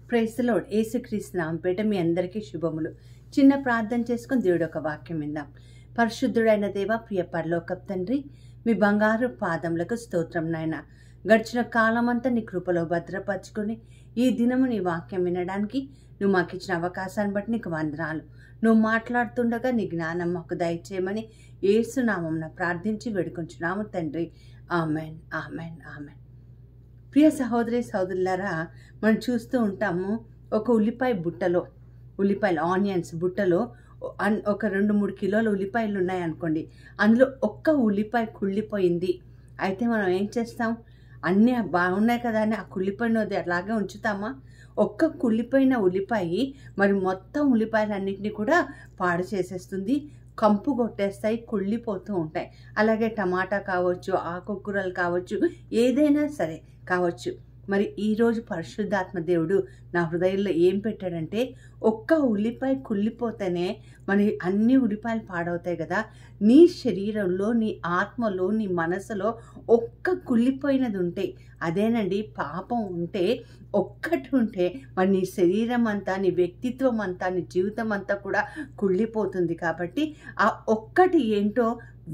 Praise the lord. యేసుక్రీస్తు నామముపేట మీ అందరికీ శుభములు. చిన్న ప్రార్థన చేసుకొని దేవుడు ఒక వాక్యం విందాం. పరిశుద్ధుడైన దేవ, ప్రియ పరలోకపు తండ్రి, మీ బంగారు పాదములకు స్తోత్రం నాయన. గడిచిన కాలమంతా నీ కృపలో భద్రపరుచుకొని ఈ దినము నీ వాక్యం వినడానికి నువ్వు మాకు ఇచ్చిన అవకాశాన్ని బట్టి నీకు వందనాలు. నువ్వు మాట్లాడుతుండగా నీ జ్ఞానం మాకు దయచేయమని యేసు నామమున ప్రార్థించి వేడుకొంచున్నాము తండ్రి. Amen, amen, amen. ప్రియ సహోదరి సహోదరులారా, మనం చూస్తూ ఉంటాము, ఒక ఉల్లిపాయలు ఆనియన్స్ బుట్టలో ఒక 2-3 కిలోల ఉల్లిపాయలు ఉన్నాయనుకోండి. అందులో ఒక్క ఉల్లిపాయ కుళ్ళిపోయింది. అయితే మనం ఏం చేస్తాం? అన్నీ బాగున్నాయి కదా అని ఆ కుళ్ళిపోయినది అలాగే ఉంచుతామా? ఒక్క కుళ్ళిపోయిన ఉల్లిపాయ మరి మొత్తం ఉల్లిపాయలన్నింటినీ కూడా పాడు చేసేస్తుంది, కంపు కొట్టేస్తాయి, కుళ్ళిపోతూ ఉంటాయి. అలాగే టమాటా కావచ్చు, ఆకుకూరలు కావచ్చు, ఏదైనా సరే కావచ్చు. మరి ఈరోజు పరిశుద్ధాత్మ దేవుడు నా హృదయంలో ఏం పెట్టాడంటే, ఒక్క ఉల్లిపాయ కుళ్ళిపోతేనే మరి అన్ని ఉల్లిపాయలు పాడవుతాయి కదా. నీ శరీరంలో, నీ ఆత్మలో, నీ మనసులో ఒక్క కుళ్ళిపోయినది ఉంటే, అదేనండి పాపం ఉంటే, ఒక్కటి ఉంటే మరి నీ శరీరం అంతా, నీ వ్యక్తిత్వం అంతా, నీ జీవితం అంతా కూడా కుళ్ళిపోతుంది. కాబట్టి ఆ ఒక్కటి ఏంటో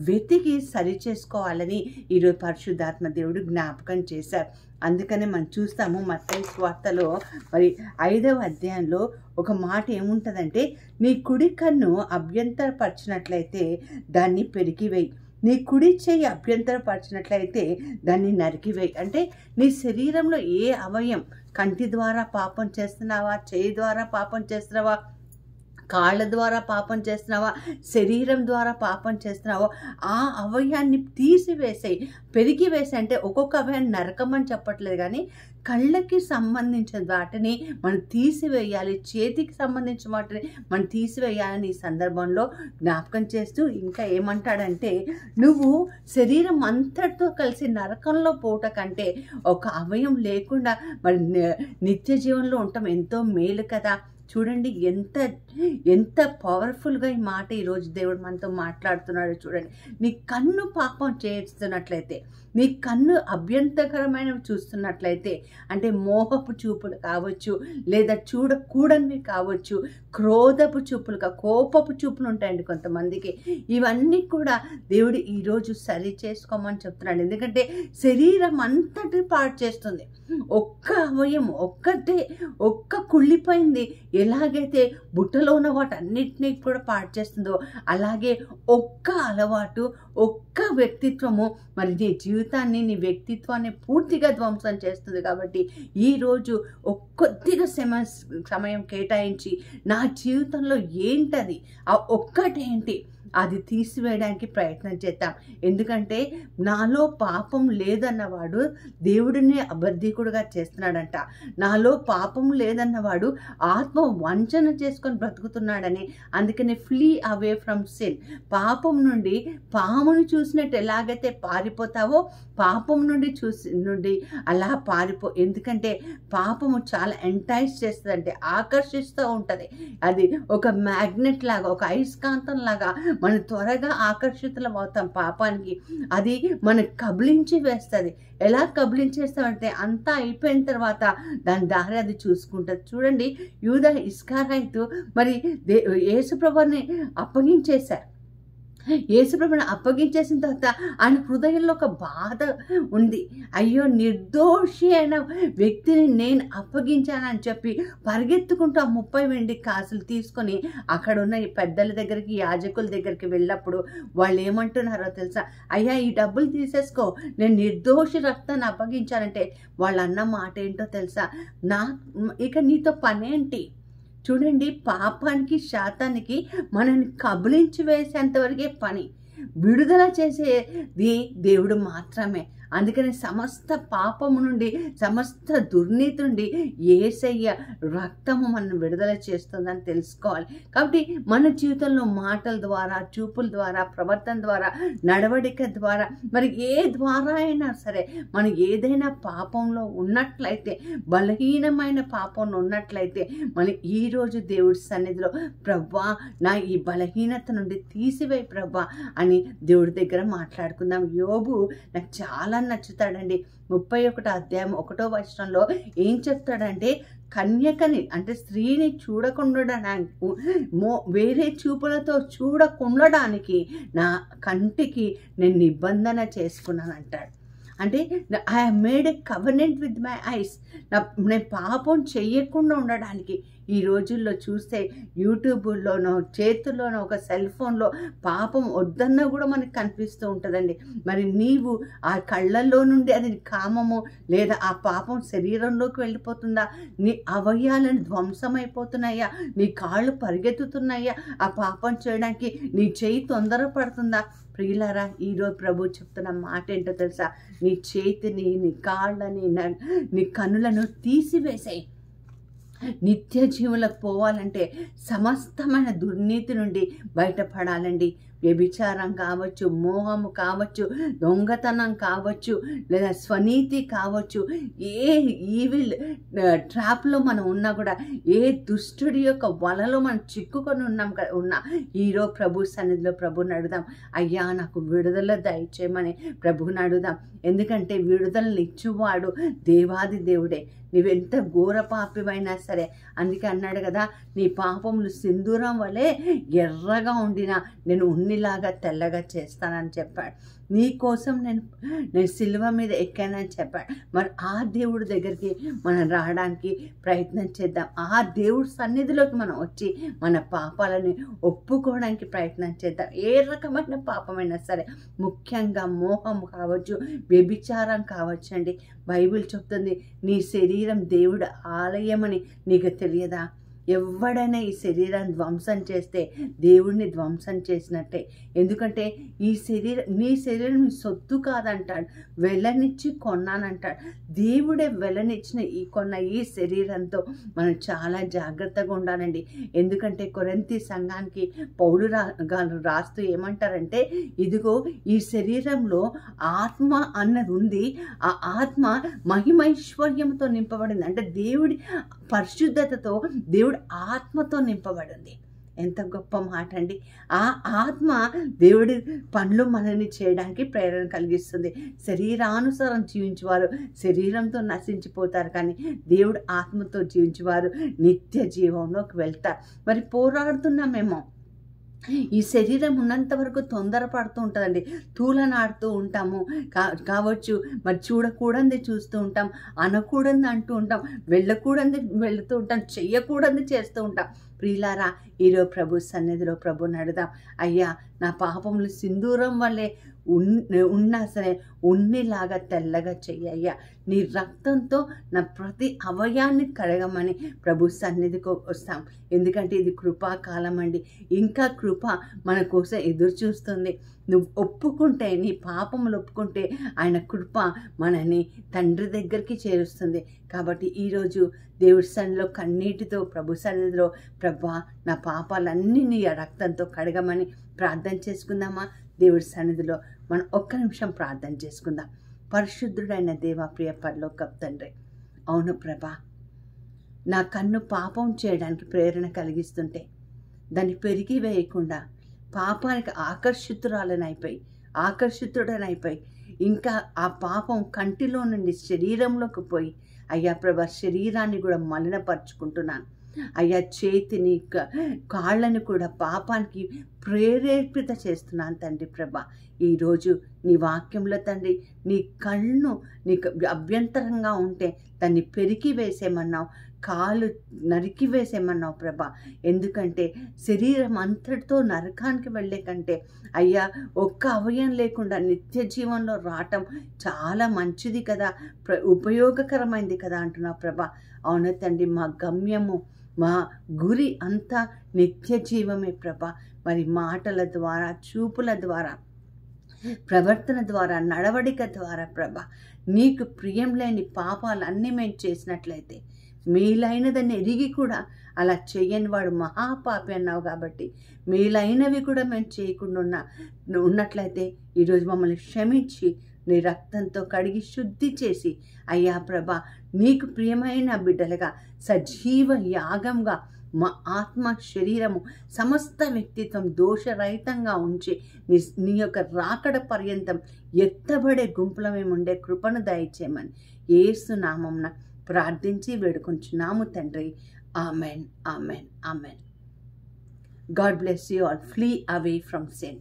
వెతికి సరి చేసుకోవాలని ఈరోజు పరిశుద్ధాత్మ దేవుడు జ్ఞాపకం చేశారు. అందుకనే మనం చూస్తాము మత్తయి సువార్తలో మరి 5వ అధ్యాయంలో ఒక మాట ఏముంటుందంటే, నీ కుడి కన్ను అభ్యంతరపరిచినట్లయితే దాన్ని పెరికివేయి, నీ కుడి చెయ్యి అభ్యంతరపరిచినట్లయితే దాన్ని నరికివేయి. అంటే నీ శరీరంలో ఏ అవయం, కంటి ద్వారా పాపం చేస్తున్నావా, చెయ్యి ద్వారా పాపం చేస్తున్నావా, కాళ్ళ ద్వారా పాపం చేస్తున్నావా, శరీరం ద్వారా పాపం చేస్తున్నావో ఆ అవయాన్ని తీసివేసాయి, పెరిగివేసి. అంటే ఒక్కొక్క అవయాన్ని నరకమని చెప్పట్లేదు, కానీ కళ్ళకి సంబంధించిన వాటిని మనం తీసివేయాలి, చేతికి సంబంధించిన వాటిని మనం తీసివేయాలని ఈ సందర్భంలో జ్ఞాపకం చేస్తూ ఇంకా ఏమంటాడంటే, నువ్వు శరీరం అంతటితో కలిసి నరకంలో పోట కంటే ఒక అవయం లేకుండా మరి నిత్య జీవనంలో ఉండటం ఎంతో మేలు కదా. చూడండి ఎంత పవర్ఫుల్గా ఈ మాట ఈరోజు దేవుడు మనతో మాట్లాడుతున్నాడు. చూడండి, నీ కన్ను పాపం చేస్తున్నట్లయితే, నీ కన్ను అభ్యంతరకరమైనవి చూస్తున్నట్లయితే, అంటే మోహపు చూపులు కావచ్చు, లేదా చూడకూడనివి కావచ్చు, క్రోధపు చూపులు, కోపపు చూపులు ఉంటాయండి కొంతమందికి. ఇవన్నీ కూడా దేవుడు ఈరోజు సరి చేసుకోమని చెప్తున్నాడు. ఎందుకంటే శరీరం అంతటి పాడు చేస్తుంది. ఒక్క అవయం ఒక్క కుళ్ళిపోయింది ఎలాగైతే బుట్టలో ఉన్న వాటన్నిటినీ కూడా పాడు చేస్తుందో, అలాగే ఒక్క అలవాటు, ఒక్క వ్యక్తిత్వము మరి నీ జీవితాన్ని, నీ వ్యక్తిత్వాన్ని పూర్తిగా ధ్వంసం చేస్తుంది. కాబట్టి ఈరోజు కొద్దిగా సమయం కేటాయించి నా జీవితంలో ఏంటది, ఆ ఒక్కటేంటి అది తీసివేయడానికి ప్రయత్నం చేద్దాం. ఎందుకంటే నాలో పాపం లేదన్నవాడు దేవుడిని అబద్ధికుడుగా చేస్తున్నాడంట. నాలో పాపం లేదన్నవాడు ఆత్మ వంచన చేసుకొని బ్రతుకుతున్నాడని. అందుకని ఫ్లీ అవే ఫ్రమ్ సిన్. పాపం నుండి పామును చూసినట్టు ఎలాగైతే పారిపోతావో, పాపం నుండి అలా ఎందుకంటే పాపము చాలా ఎంటైజ్ చేస్తుంది, అంటే ఆకర్షిస్తూ ఉంటుంది. అది ఒక మ్యాగ్నెట్ లాగా, ఒక అయస్కాంతం లాగా మనం త్వరగా ఆకర్షితులం అవుతాం పాపానికి. అది మనకు కబలించి వేస్తుంది. ఎలా కబలించేస్తామంటే, అంతా అయిపోయిన తర్వాత దాని దారి అది చూసుకుంటుంది. చూడండి, యూదా ఇస్కరియోతు మరి యేసుప్రభుని అప్పగించేశారు. యేసుప్రభుని అప్పగించేసిన తర్వాత ఆయన హృదయంలో ఒక బాధ ఉంది. అయ్యో, నిర్దోషి అయిన వ్యక్తిని నేను అప్పగించానని చెప్పి పరిగెత్తుకుంటూ ఆ 30 వెండి కాసులు తీసుకొని అక్కడ ఉన్న ఈ పెద్దల దగ్గరికి, యాజకుల దగ్గరికి వెళ్ళినప్పుడు వాళ్ళు ఏమంటున్నారో తెలుసా? అయ్యా, ఈ డబ్బులు తీసేసుకో, నేను నిర్దోషి రక్తాన్ని అప్పగించానంటే వాళ్ళు అన్న మాట ఏంటో తెలుసా? ఇక నీతో పనేంటి? చూడండి, పాపానికి, శాతానికి మనల్ని కబలించి వేసేంతవరకే పని. విడుదల చేసేది దేవుడు మాత్రమే. అందుకని సమస్త పాపము నుండి, సమస్త దుర్నీతి నుండి యేసయ్య రక్తము మనం విడుదల చేస్తుందని తెలుసుకోవాలి. కాబట్టి మన జీవితంలో మాటల ద్వారా, చూపుల ద్వారా, ప్రవర్తన ద్వారా, నడవడిక ద్వారా, మరి ఏ ద్వారా అయినా సరే మనం ఏదైనా పాపంలో ఉన్నట్లయితే, బలహీనమైన పాపంలో ఉన్నట్లయితే, మనం ఈరోజు దేవుడి సన్నిధిలో, ప్రవ్వా నా ఈ బలహీనత నుండి తీసివేయి ప్రవ్వా అని దేవుడి దగ్గర మాట్లాడుకుందాం. యోబు నాకు చాలా నచ్చుతాడండి. 31వ అధ్యాయం 1వ వచనంలో ఏం చెప్తాడంటే, కన్యకని అంటే స్త్రీని చూడకుండడానికి వేరే చూపులతో చూడకుండడానికి నా కంటికి నేను నిబంధన చేసుకున్నాను అంటాడు. అంటే I have made a covenant with my eyes. నేను పాపం చెయ్యకుండా ఉండడానికి. ఈ రోజుల్లో చూస్తే యూట్యూబ్లోనో చేతుల్లోనో ఒక సెల్ ఫోన్లో పాపం వద్దన్నా కూడా మనకు కనిపిస్తూ ఉంటుందండి. మరి నీవు ఆ కళ్ళల్లో నుండి అది కామము లేదా ఆ పాపం శరీరంలోకి వెళ్ళిపోతుందా? నీ అవయవాలను ధ్వంసమైపోతున్నాయా? నీ కాళ్ళు పరిగెత్తుతున్నాయా ఆ పాపం చేయడానికి? నీ చెయ్యి తొందరపడుతుందా? ప్రియులారా, ఈరోజు ప్రభు చెప్తున్న మాట ఏంటో తెలుసా? నీ చేతిని, నీ కాళ్ళని, నీ కన్నులను తీసివేసాయి. నిత్య జీవులకు పోవాలంటే సమస్తమైన దుర్నీతి నుండి బయటపడాలండి. వ్యభిచారం కావచ్చు, మోహము కావచ్చు, దొంగతనం కావచ్చు, లేదా స్వనీతి కావచ్చు, ఏ ఈవిల్ ట్రాప్లో మనం ఉన్నా కూడా, ఏ దుష్టుడి యొక్క వలలో మనం చిక్కుకొని ఉన్నా ఈరోజు ప్రభు సన్నిధిలో ప్రభుని అడుగుదాం. అయ్యా, నాకు విడుదల దయచేయమని ప్రభుని అడుగుదాం. ఎందుకంటే విడుదలను ఇచ్చువాడు దేవాది దేవుడే. నువ్వెంత ఘోర పాపివైనా సరే, అందుకే అన్నాడు కదా, నీ పాపములు సింధూరం వలె ఎర్రగా ఉండినా నేను ఉన్నిలాగా తెల్లగా చేస్తానని చెప్పాడు. నీ కోసం నేను సిలువ మీద ఎక్కానని చెప్పాడు. మరి ఆ దేవుడి దగ్గరికి మనం రావడానికి ప్రయత్నం చేద్దాం. ఆ దేవుడి సన్నిధిలోకి మనం వచ్చి మన పాపాలని ఒప్పుకోవడానికి ప్రయత్నం చేద్దాం. ఏ రకమైన పాపమైనా సరే, ముఖ్యంగా మోహం కావచ్చు, వ్యభిచారం కావచ్చు అండి. బైబిల్ చెప్తుంది, నీ శరీరం దేవుడు ఆలయమని నీకు తెలియదా? ఎవడైనా ఈ శరీరాన్ని ధ్వంసం చేస్తే దేవుడిని ధ్వంసం చేసినట్టే. ఎందుకంటే నీ శరీరం నీ సొత్తు కాదంటాడు, వెలనిచ్చి కొన్నానంటాడు. దేవుడే వెలనిచ్చిన కొన్న ఈ శరీరంతో మనం చాలా జాగ్రత్తగా ఉండాలండి. ఎందుకంటే కొరింథీ సంఘానికి పౌలు రాస్తూ ఏమంటారంటే, ఇదిగో ఈ శరీరంలో ఆత్మ అన్నది ఉంది, ఆ ఆత్మ మహిమైశ్వర్యంతో నింపబడింది. అంటే దేవుడి పరిశుద్ధతతో, దేవుడి ఆత్మతో నింపబడింది. ఎంత గొప్ప మాట అండి. ఆ ఆత్మ దేవుడి పనులు మనల్ని చేయడానికి ప్రేరణ కలిగిస్తుంది. శరీరానుసారం జీవించేవారు శరీరంతో నశించిపోతారు, కానీ దేవుడు ఆత్మతో జీవించేవారు నిత్య జీవంలోకి వెళ్తారు. మరి పోరాడుతున్నామేమో, ఈ శరీరం ఉన్నంత వరకు తొందరపడుతూ ఉంటుందండి. తూలనాడుతూ ఉంటాము కావచ్చు, మరి చూడకూడదు చూస్తూ ఉంటాం, అనకూడదు అంటూ ఉంటాం, వెళ్ళకూడదు వెళుతూ ఉంటాం, చెయ్యకూడదు చేస్తూ ఉంటాం. ప్రియులారా, ఈరోజు ప్రభు సన్నిధిలో ప్రభుని అడుగుదాం. అయ్యా, నా పాపములు సింధూరం వల్లే ఉన్నా సరే ఉన్నిలాగా తెల్లగా చెయ్యయ్యా. నీ రక్తంతో నా ప్రతి అవయాన్ని కడగమని ప్రభు సన్నిధికి వస్తాం. ఎందుకంటే ఇది కృపాకాలం అండి. ఇంకా కృప మన కోసం ఎదురు చూస్తుంది. నువ్వు ఒప్పుకుంటే, నీ పాపములు ఒప్పుకుంటే ఆయన కృప మనని తండ్రి దగ్గరికి చేరుస్తుంది. కాబట్టి ఈరోజు దేవుడి సన్నిధిలో కన్నీటితో ప్రభు సన్నిధిలో, ప్రభా, నా పాపాలన్నీ నీ రక్తంతో కడగమని ప్రార్థన చేసుకుందామా? దేవుడి సన్నిధిలో మనం ఒక్క నిమిషం ప్రార్థన చేసుకుందాం. పరిశుద్ధుడైన దేవా, ప్రియ పరలోకపు తండ్రి, అవును ప్రభా, నా కన్ను పాపం చేయడానికి ప్రేరణ కలిగిస్తుంటే దాన్ని పెరిగి వేయకుండా పాపానికి ఆకర్షితుడనైపోయి ఇంకా ఆ పాపం కంటిలో నుండి శరీరంలోకి పోయి, అయ్యా ప్రభా, శరీరాన్ని కూడా మలినపరుచుకుంటున్నాను. అయ్యా, చేతిని కాళ్ళని కూడా పాపానికి ప్రేరేపిత చేస్తున్నాను తండ్రి ప్రభా. ఈరోజు నీ వాక్యంలో తండ్రి, నీ కళ్ళు నీకు అభ్యంతరంగా ఉంటే దాన్ని పెరికి వేసేమన్నావు, కాలు నరికి వేసేమన్నావు ప్రభా. ఎందుకంటే శరీరం అంతటితో నరకానికి వెళ్ళే కంటే అయ్యా, ఒక్క అవయం లేకుండా నిత్య జీవంలో రావటం చాలా మంచిది కదా, ఉపయోగకరమైంది కదా అంటున్నావు ప్రభా. అవును తండ్రి, మా గమ్యము, మా గురి అంతా నిత్య జీవమే ప్రభా. మరి మాటల ద్వారా, చూపుల ద్వారా, ప్రవర్తన ద్వారా, నడవడిక ద్వారా ప్రభా, నీకు ప్రియం లేని పాపాలన్నీ మేము చేసినట్లయితే, మేలైనదని ఎరిగి కూడా అలా చెయ్యని వాడు మహాపాపి అన్నావు. కాబట్టి మేలైనవి కూడా మేము చేయకుండా ఉన్నట్లయితే ఈరోజు మమ్మల్ని క్షమించి నీ రక్తంతో కడిగి శుద్ధి చేసి, అయ్యా ప్రభా, నీకు ప్రియమైన బిడ్డలుగా సజీవ యాగంగా మా ఆత్మ, శరీరము, సమస్త వ్యక్తిత్వం దోషరహితంగా ఉంచి నీ యొక్క రాకడ పర్యంతం ఎత్తబడే గుంపులో మేము ఉండే కృపను దయచేయమని యేసు నామమున ప్రార్థించి వేడుకొంచున్నాము తండ్రి. Amen, amen, amen. God bless you all. Flea away from sin.